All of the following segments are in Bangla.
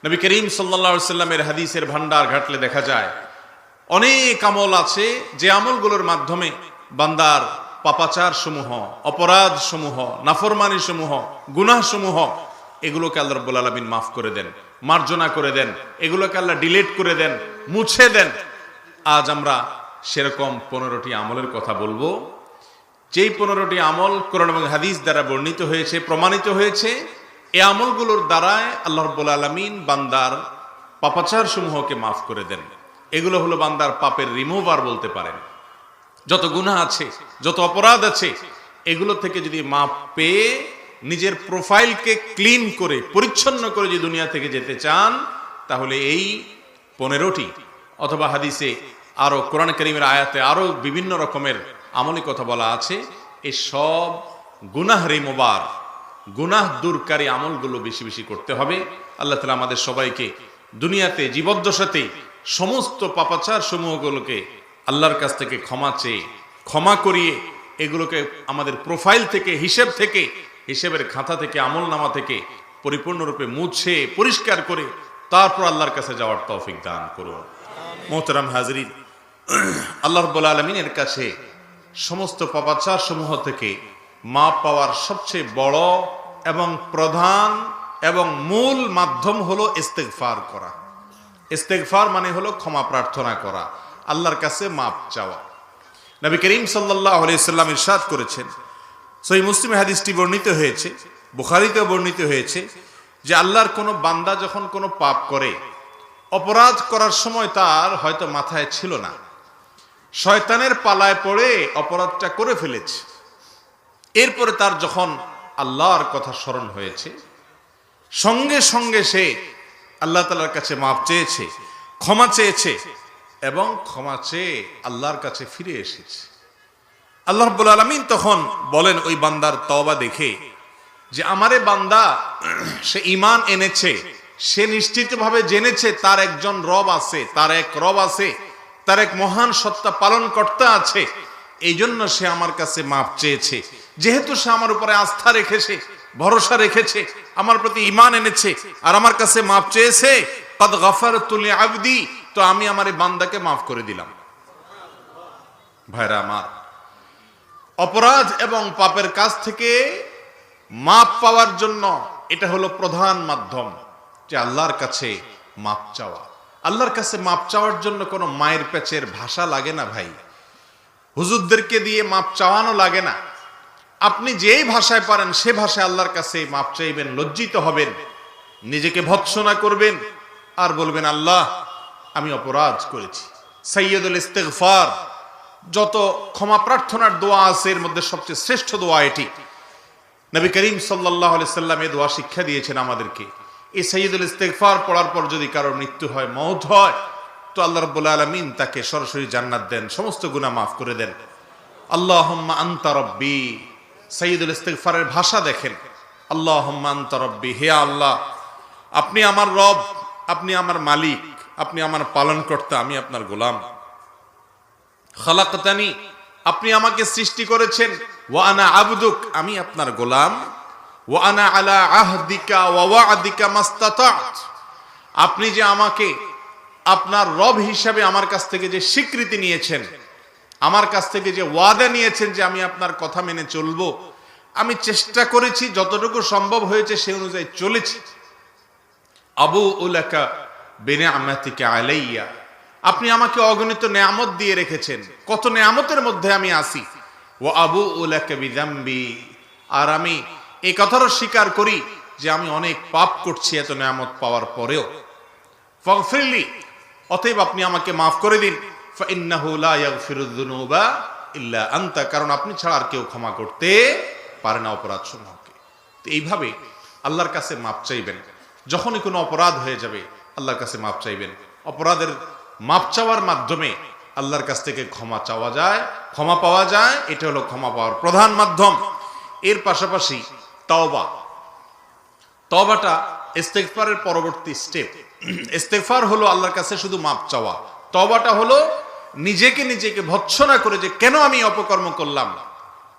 নবী করিম সাল্লাল্লাহু আলাইহি সাল্লামের হাদিসের ভান্ডার ঘাটলে দেখা যায় অনেক আমল আছে যে আমলগুলোর মাধ্যমে বান্দার পাপাচার সমূহ, অপরাধ সমূহ, নাফরমানি সমূহ, গুনাহ সমূহ এগুলোকে আল্লাহ রাব্বুল আলামিন মাফ করে দেন, মার্জনা করে দেন, এগুলোকে আল্লাহ ডিলিট করে দেন, মুছে দেন। আজ আমরা সেরকম 15টি আমলের কথা বলবো, যেই 15টি আমল কোরআন এবং হাদিস দ্বারা বর্ণিত হয়েছে, প্রমাণিত হয়েছে। এই আমলগুলোর দ্বারায় আল্লাহ রাব্বুল আলামিন বান্দার পাপাচার সমূহকে মাফ করে দেন। এগুলো হলো বান্দার পাপের রিমুভার বলতে পারেন। যত গুনাহ আছে, যত অপরাধ আছে, এগুলো থেকে যদি মাপ পেয়ে নিজের প্রোফাইলকে ক্লিন করে, পরিচ্ছন্ন করে যদি দুনিয়া থেকে যেতে চান, তাহলে এই 15টি অথবা হাদিসে আরো কোরআন কারীমের আয়াতে আরো বিভিন্ন রকমের আমলি কথা বলা আছে। এই সব গুনাহ রিমুভার, গুনাহ দূরকারী আমলগুলো বেশি বেশি করতে হবে। আল্লাহ তাআলা আমাদের সবাইকে দুনিয়াতে জীবদ্দশাতে সমস্ত পাপাচার সমূহগুলোকে আল্লাহর কাছ থেকে ক্ষমা চেয়ে, ক্ষমা করিয়ে এগুলোকে আমাদের প্রোফাইল থেকে, হিসেবের খাতা থেকে, আমল নামা থেকে পরিপূর্ণরূপে মুছে পরিষ্কার করে তারপর আল্লাহর কাছে যাওয়ার তৌফিক দান করুন। মোহতারাম হাজরিন, আল্লাহ রাব্বুল আলামিনের কাছে সমস্ত পাপাচার সমূহ থেকে মাপ পাওয়ার সবচেয়ে বড় এবং প্রধান এবং মূল মাধ্যম হলো ইস্তেগফার করা। ইস্তেগফার মানে হলো ক্ষমা প্রার্থনা করা, আল্লাহর কাছে মাপ চাওয়া। নবী করিম সাল্লাল্লাহু আলাইহি সাল্লাম ইরশাদ করেছেন, সহিহ মুসলিমে হাদিসটি বর্ণিত হয়েছে, বুখারীতেও বর্ণিত হয়েছে, যে আল্লাহর কোনো বান্দা যখন কোনো পাপ করে, অপরাধ করার সময় তার হয়তো মাথায় ছিল না, শয়তানের পালায় পড়ে অপরাধটা করে ফেলেছে। এরপরে তার যখন আল্লাহর কথা স্মরণ হয়েছে, সঙ্গে সঙ্গে সে আল্লাহ তাআলার কাছে মাপ চেয়েছে, ক্ষমা চেয়েছে এবং ক্ষমা চেয়ে আল্লাহর কাছে ফিরে এসেছে। আল্লাহ রাব্বুল আলামিন তখন বলেন ওই বান্দার তওবা দেখে, যে আমারে বান্দা সে ঈমান এনেছে, সে নিশ্চিতভাবে জেনেছে তার একজন রব আছে, তার এক রব আছে, তার এক মহান সত্তা পালন কর্তা আছে, এই জন্য সে আমার কাছে মাপ চেয়েছে। যেহেতু সে আমার উপরে আস্থা রেখেছে, ভরসা রেখেছে, আমার প্রতি ঈমান এনেছে আর আমার কাছে মাপ চেয়েছে, কাদ গাফারতু লিআবদি, তো আমি আমার এই বান্দাকে মাফ করে দিলাম। ভাইরা আমার, অপরাধ এবং পাপের কাছ থেকে মাপ পাওয়ার জন্য এটা হলো প্রধান মাধ্যম, যে আল্লাহর কাছে মাপ চাওয়া। আল্লাহর কাছে মাপ চাওয়ার জন্য কোনো মায়ের পেচের ভাষা লাগে না ভাই, হুজুরদেরকে দিয়ে মাপ চাওয়ানো লাগে না। আপনি যেই ভাষায় পারেন সে ভাষায় আল্লাহর কাছে মাপ চাইবেন, লজ্জিত হবেন, নিজেকে ভৎসনা করবেন আর বলবেন, আল্লাহ আমি অপরাধ করেছি। সাইয়্যিদুল ইস্তিগফার, যত ক্ষমা প্রার্থনার দোয়া আছে এর মধ্যে সবচেয়ে শ্রেষ্ঠ দোয়া এটি। নবী করিম সাল্লাল্লাহু আলাইহি সাল্লাম এই দোয়া শিক্ষা দিয়েছেন আমাদেরকে। এই সাইয়্যিদুল ইস্তিগফার পড়ার পর যদি কারোর মৃত্যু হয়, মওত হয়, তো আল্লাহ রাব্বুল আলামিন তাকে সরাসরি জান্নাত দেন, সমস্ত গুনাহ মাফ করে দেন। আল্লাহুম্মা আনতা রাব্বি, সাইয়্যিদুল ইস্তিগফারের ভাষা দেখেন, আল্লাহুম্মা আনতা রাব্বি, হে আল্লাহ আপনি আমার রব, আপনি আমার মালিক, আপনি আমার পালনকর্তা, আমি আপনার গোলাম। খালাকতানি, আপনি আমাকে সৃষ্টি করেছেন, ওয়া আনা আবদুক, আমি আপনার গোলাম, ওয়া আনা আলা আহদিকা ওয়া ওয়া'দিকা মাস্তাতা'ত, আপনি যে আমাকে আপনার রব হিসাবে আমার কাছ থেকে যে স্বীকৃতি নিয়েছেন, আমার কাছ থেকে যে ওয়াদা নিয়েছেন যে আমি আপনার কথা মেনে চলবো, আমি চেষ্টা করেছি, যতটুকু সম্ভব হয়েছে সে অনুযায়ী চলেছি। আবু উলাকা বিনিআমাতিকা আলাইয়া, আপনি আমাকে অগণিত নেয়ামত দিয়ে রেখেছেন, কত নেয়ামতের মধ্যে আমি আছি। ওয়া আবু উলাকা বিযামবি, আর আমি এই কথারও স্বীকার করি যে আমি অনেক পাপ করছি এত নেয়ামত পাওয়ার পরেও। ফাগফিরলি, অতএব আপনি আমাকে মাফ করে দিন। ফাইন্নাহু লা ইয়াগফিরুয যুনুবা ইল্লা আনতা, কারণ আপনি ছাড়া আর কেউ ক্ষমা করতে পারে না অপরাধ সমূহকে। তো এইভাবে আল্লাহর কাছে মাপ চাইবেন। যখনই কোনো অপরাধ হয়ে যাবে আল্লাহর কাছে মাপ চাইবেন। অপরাধের মাপ চাওয়ার মাধ্যমে আল্লাহর কাছ থেকে ক্ষমা চাওয়া যায়, ক্ষমা পাওয়া যায়। এটা হলো ক্ষমা পাওয়ার প্রধান মাধ্যম। এর পাশাপাশি তওবা, তওবাটা ইস্তিগফারের পরবর্তী স্টেপ। ইস্তিগফার হলো আল্লাহর কাছে শুধু মাপ চাওয়া, তওবাটা হলো নিজেকে ভৎসনা করে যে কেন আমি অপকর্ম করলাম,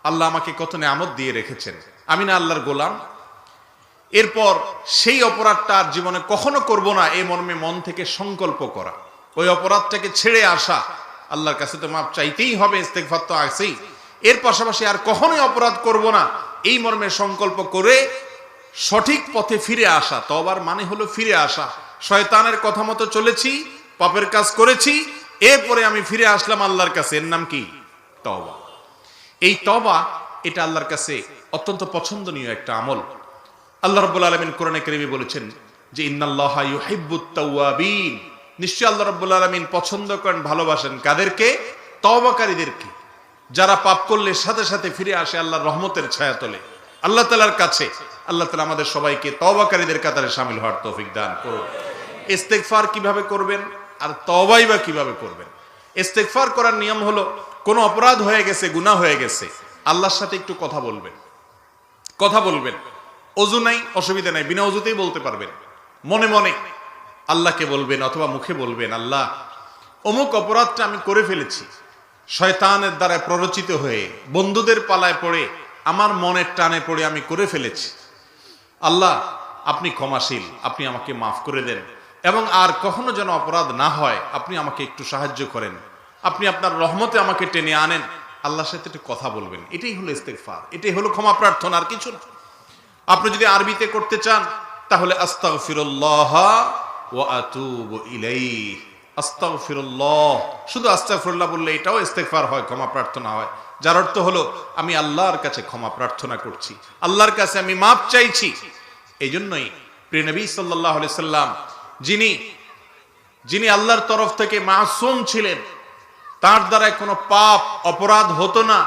আল্লাহ আমাকে কত নেয়ামত দিয়ে রেখেছেন, আমি না আল্লাহর গোলাম। এরপর সেই অপরাধটা আর জীবনে কখনো করব না এই মর্মে মন থেকে সংকল্প করা, ওই অপরাধটাকে ছেড়ে আসা, আল্লাহর কাছে তো মাপ চাইতেই হবে, ইস্তেগফার তো আছেই, এর পাশাপাশি আর কখনোই অপরাধ করব না এই মর্মে সংকল্প করে সঠিক পথে ফিরে আসা। তওবার মানে হলো ফিরে আসা। শয়তানের কথা মতো চলেছি, পাপের কাজ করেছি, এরপরে আমি ফিরে আসলাম আল্লাহর কাছে, এর নাম কি? তওবা। এই তওবা এটা আল্লাহর কাছে অত্যন্ত পছন্দনীয় একটা আমল। আল্লাহ রাব্বুল আলামিন কোরআনে কারীমে বলেছেন যে ইন্নাল্লাহা ইউহিব্বুত তাওয়াবিন, নিশ্চয়ই আল্লাহ রাব্বুল আলামিন পছন্দ করেন, ভালোবাসেন কাদেরকে? তওবাকারীদেরকে, যারা পাপ করলে সাথে সাথে ফিরে আসে আল্লাহর রহমতের ছায়াতলে আল্লাহ তাআলার কাছে। আল্লাহ তাআলা আমাদের সবাইকে তওবাকারীদের কাতারে শামিল হওয়ার তৌফিক দান করুন। ইস্তেগফার কিভাবে করবেন আর তওবাই বা কিভাবে করবেন? ইস্তেগফার করার নিয়ম হলো, কোনো অপরাধ হয়ে গেছে, গুনাহ হয়ে গেছে, আল্লাহর সাথে একটু কথা বলবেন। কথা বলবেন, ওযু নাই, অসুবিধা নাই, বিনা ওযুতেই বলতে পারবেন। মনে মনে আল্লাহকে বলবেন অথবা মুখে বলবেন, আল্লাহ অমুক অপরাধটা আমি করে ফেলেছি, শয়তানের দ্বারা প্ররোচিত হয়ে, বন্ধুদের পালায় পড়ে, আমার মনের টানে পড়ে আমি করে ফেলেছি। আল্লাহ আপনি ক্ষমাশীল, আপনি আমাকে মাফ করে দেন, এবং আর কখনো যেন অপরাধ না হয় আপনি আমাকে একটু সাহায্য করেন, আপনি আপনার রহমতে আমাকে টেনে আনেন। আল্লাহর সাথে একটু কথা বলবেন, এটাই হলো ইস্তেগফার, এটাই হলো ক্ষমা প্রার্থনা, আর কিছু না। আপনি যদি আরবিতে করতে চান তাহলে আস্তাগফিরুল্লাহ ওয়া আতুবু ইলাইহি, আস্তাগফিরুল্লাহ, শুধু আস্তাগফিরুল্লাহ বললে এটাও ইস্তেগফার হয়, ক্ষমা প্রার্থনা হয়, যার অর্থ হলো আমি আল্লাহর কাছে ক্ষমা প্রার্থনা করছি, আল্লাহর কাছে আমি মাপ চাইছি। এই জন্যই প্রিয় নবী সাল্লাল্লাহু আলাইহি সাল্লাম, যিনি আল্লাহর তরফ থেকে মাসুম ছিলেন, তার দ্বারা কোনো পাপ অপরাধ হতো না,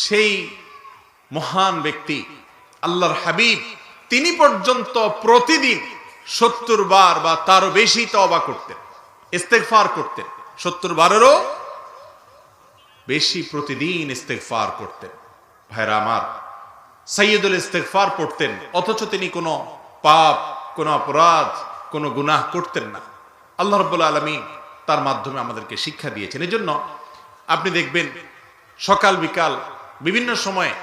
সেই মহান ব্যক্তি আল্লাহর হাবিব, তিনি পর্যন্ত প্রতিদিন 70 বার বা তারও বেশি তওবা করতেন, ইস্তেগফার করতেন, 70 বারেরও বেশি প্রতিদিন ইস্তেগফার করতেন। ভাইরা আমার, সাইয়্যিদুল ইস্তেগফার পড়তেন, অথচ তিনি কোনো পাপ, কোনো অপরাধ, কোনো গুনাহ করতেন না। আল্লাহ রাব্বুল আলামিন তার মাধ্যমে আমাদেরকে শিক্ষা দিয়েছেন। এজন্য আপনি দেখবেন সকাল বিকাল বিভিন্ন সময়ে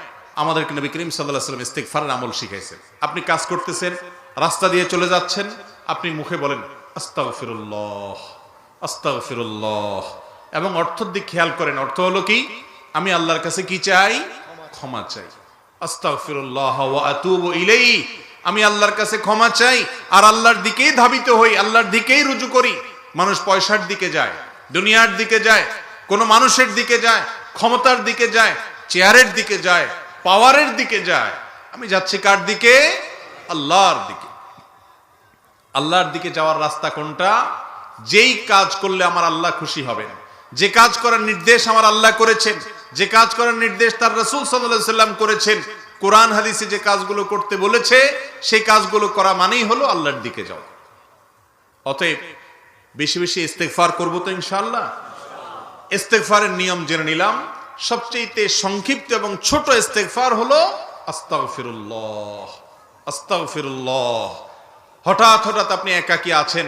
আমাদেরকে নবী করিম সাল্লাল্লাহু আলাইহি ওয়াসাল্লাম ইস্তেগফারের আমল শিখাইছেন। আপনি কাজ করতেছেন, রাস্তা দিয়ে চলে যাচ্ছেন, আপনি মুখে বলেন আস্তাগফিরুল্লাহ, আস্তাগফিরুল্লাহ, এবং অর্থের দিক খেয়াল করেন। অর্থ হলো কি? আমি আল্লাহর কাছে কি চাই? ক্ষমা চাই। আস্তাগফিরুল্লাহ ওয়া আতুবু ইলাইহি, আমি আল্লাহর কাছে ক্ষমা চাই আর আল্লাহর দিকেই ধাবিত হই, আল্লাহর দিকেই রুজু করি। মানুষ পয়সার দিকে যায়, দুনিয়ার দিকে যায়, কোন মানুষের দিকে যায়, ক্ষমতার দিকে যায়, চেয়ারের দিকে যায়, পাওয়ারের দিকে যায়। আমি যাচ্ছি কার দিকে? আল্লাহর দিকে। আল্লাহর দিকে যাওয়ার রাস্তা কোনটা? যেই কাজ করলে আমার আল্লাহ খুশি হবেন, যে কাজ করার নির্দেশ আমার আল্লাহ করেছেন, যে কাজ করার নির্দেশ তার রাসূল সাল্লাল্লাহু আলাইহি সাল্লাম করেছেন, কোরআন হাদিসে যে কাজগুলো করতে বলেছে সেই কাজগুলো করা মানেই হলো আল্লাহর দিকে যাওয়া। অতএব বেশি বেশি ইস্তেগফার করব তো ইনশাআল্লাহ। ইস্তেগফারের নিয়ম জেনে নিলাম। সবচেয়ে সংক্ষিপ্ত এবং ছোট ইস্তেগফার হলো আস্তাগফিরুল্লাহ, আস্তাগফিরুল্লাহ। হঠাৎ হঠাৎ আপনি একাকী আছেন,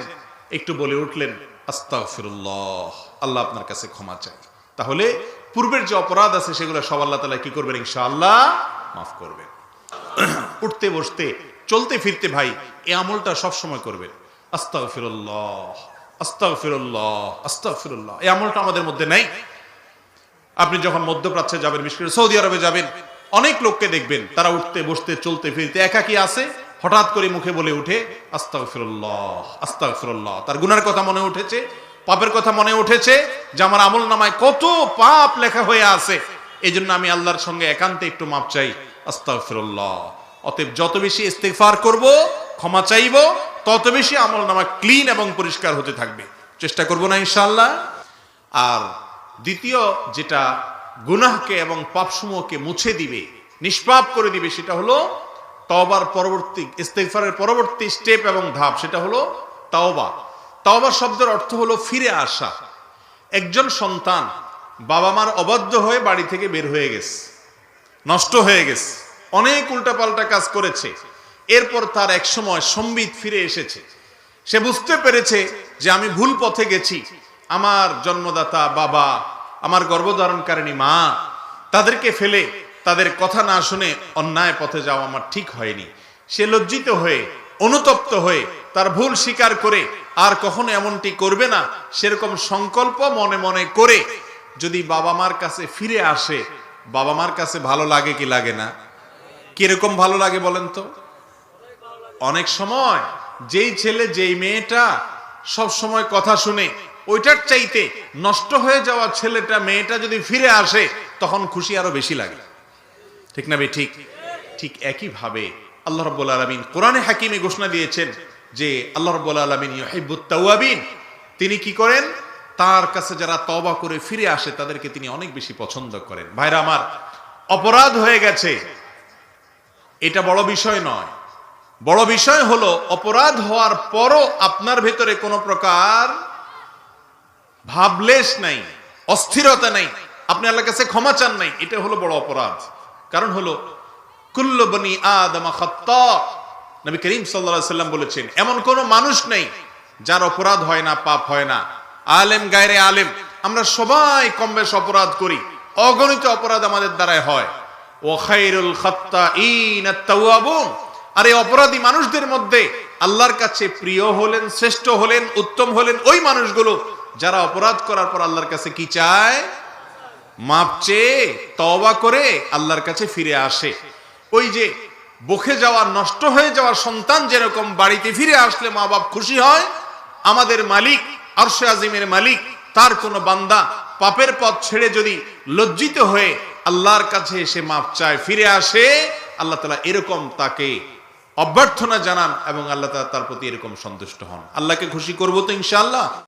একটু বলে উঠলেন আস্তাগফিরুল্লাহ, আল্লাহ আপনার কাছে ক্ষমা চাই। তাহলে পূর্বের যে অপরাধ আছে সেগুলো সব আল্লাহ তাআলা কি করবেন? ইনশাআল্লাহ মাফ করবেন। উঠতে বসতে চলতে ফিরতে ভাই এই আমলটা সব সময় করবেন। আস্তাগফিরুল্লাহ, আস্তাগফিরুল্লাহ, আস্তাগফিরুল্লাহ। এই আমলটা আমাদের মধ্যে নাই। আপনি যখন মধ্যপ্রাচ্যে যাবেন, বিশেষ করে সৌদি আরবে যাবেন, অনেক লোককে দেখবেন তারা উঠতে বসতে চলতে ফিরতে একাকী আছে, হঠাৎ করে মুখে বলে উঠে আস্তাগফিরুল্লাহ, আস্তাগফিরুল্লাহ। তার গুনার কথা মনে উঠেছে, পাপের কথা মনে উঠেছে যে আমার আমল নামায় কত পাপ লেখা হয়ে আছে, এই জন্য আমি আল্লাহর সঙ্গে একান্তে একটু মাপ চাই, আস্তাগফিরুল্লাহ। অতএব যত বেশি ইস্তেগফার করব, ক্ষমা চাইব, তত বেশি আমল নামা ক্লিন এবং পরিষ্কার হতে থাকবে। চেষ্টা করব না ইনশাআল্লাহ। আর দ্বিতীয় যেটা গুনাহকে এবং পাপসমূহকে মুছে দিবে, নিষ্পাপ করে দিবে, সেটা হলো তওবার পরবর্তী, ইস্তেগফারের পরবর্তী স্টেপ এবং ধাপ, সেটা হলো তাওবা। তাওবা শব্দের অর্থ হলো ফিরে আসা। একজন সন্তান বাবা মার অবাধ্য হয়ে বাড়ি থেকে বের হয়ে গেছে, নষ্ট হয়ে গেছে, অনেক উল্টাপাল্টা কাজ করেছে, এরপর তার এক সময় সম্বিত ফিরে এসেছে। সে বুঝতে পেরেছে যে আমি ভুল পথে গেছি, আমার জন্মদাতা বাবা, আমার গর্ভধারণকারিণী মা, তাদেরকে ফেলে তাদের কথা না শুনে অন্যায় পথে যাওয়া আমার ঠিক হয়নি। সে লজ্জিত হয়ে অনুতপ্ত হয়ে তার ভুল স্বীকার করে আর কখনো এমনটি করবে না, সেরকম সংকল্প মনে মনে করে যদি বাবা মার কাছে ফিরে আসে, বাবা মার কাছে ভালো লাগে কি লাগে না? কিরকম ভালো লাগে বলেন তো? অনেক সময় যেই ছেলে যেই মেয়েটা সব সময় কথা শুনে, ওইটার চাইতে নষ্ট হয়ে যাওয়া ছেলেটা মেয়েটা যদি ফিরে আসে তখন খুশি আরো বেশি লাগে, ঠিক না? ঠিক ঠিক একই ভাবে আল্লাহ রাব্বুল আলামিন কোরআনে হাকিমে ঘোষণা দিয়েছেন যে আল্লাহ রাব্বুল আলামিন ইউহিব্বুত তাওয়াবিন, তিনি কি করেন? তার কাছে যারা তওবা করে ফিরে আসে তাদেরকে তিনি অনেক বেশি পছন্দ করেন। ভাইরা আমার, অপরাধ হয়ে গেছে এটা বড় বিষয় নয়। বড় বিষয় হলো অপরাধ হওয়ার পরও আপনার ভেতরে কোনো প্রকার ভাবলেশ নাই, অস্থিরতা নাই, আপনি আল্লাহর কাছে ক্ষমা চান নাই, এটা হলো বড় অপরাধ। কারণ হলো কুল্লু বনি আদম খাত্তা, নবী করিম সাল্লাল্লাহু আলাইহি সাল্লাম বলেছেন এমন কোন মানুষ নেই যার অপরাধ হয় না, পাপ হয় না। আলেম গায়রে আলেম, আমরা সবাই কম বেশ অপরাধ করি, অগণিত অপরাধ আমাদের দ্বারাই হয়। ওয়া খায়রুল খাত্তাইন আত-তাওয়াবুন, আর এই অপরাধী মানুষদের মধ্যে আল্লাহর কাছে প্রিয় হলেন, শ্রেষ্ঠ হলেন, উত্তম হলেন ওই মানুষগুলো যারা অপরাধ করার পর আল্লাহর কাছে কি চায়? মাপ চেয়ে তওবা করে আল্লাহর কাছে ফিরে আসে। ওই যে বকে যাওয়া, নষ্ট হয়ে যাওয়া সন্তান যেরকম বাড়িতে ফিরে আসলে মা বাপ খুশি হয়, আমাদের মালিক আরশে আজিমের মালিক, তার কোন বান্দা পাপের পথ ছেড়ে যদি লজ্জিত হয়ে আল্লাহর কাছে এসে মাপ চায়, ফিরে আসে, আল্লাহ তাআলা এরকম তাকে অভ্যর্থনা জানান এবং আল্লাহ তাআলা তার প্রতি এরকম সন্তুষ্ট হন। আল্লাহকে খুশি করব তো ইনশাআল্লাহ।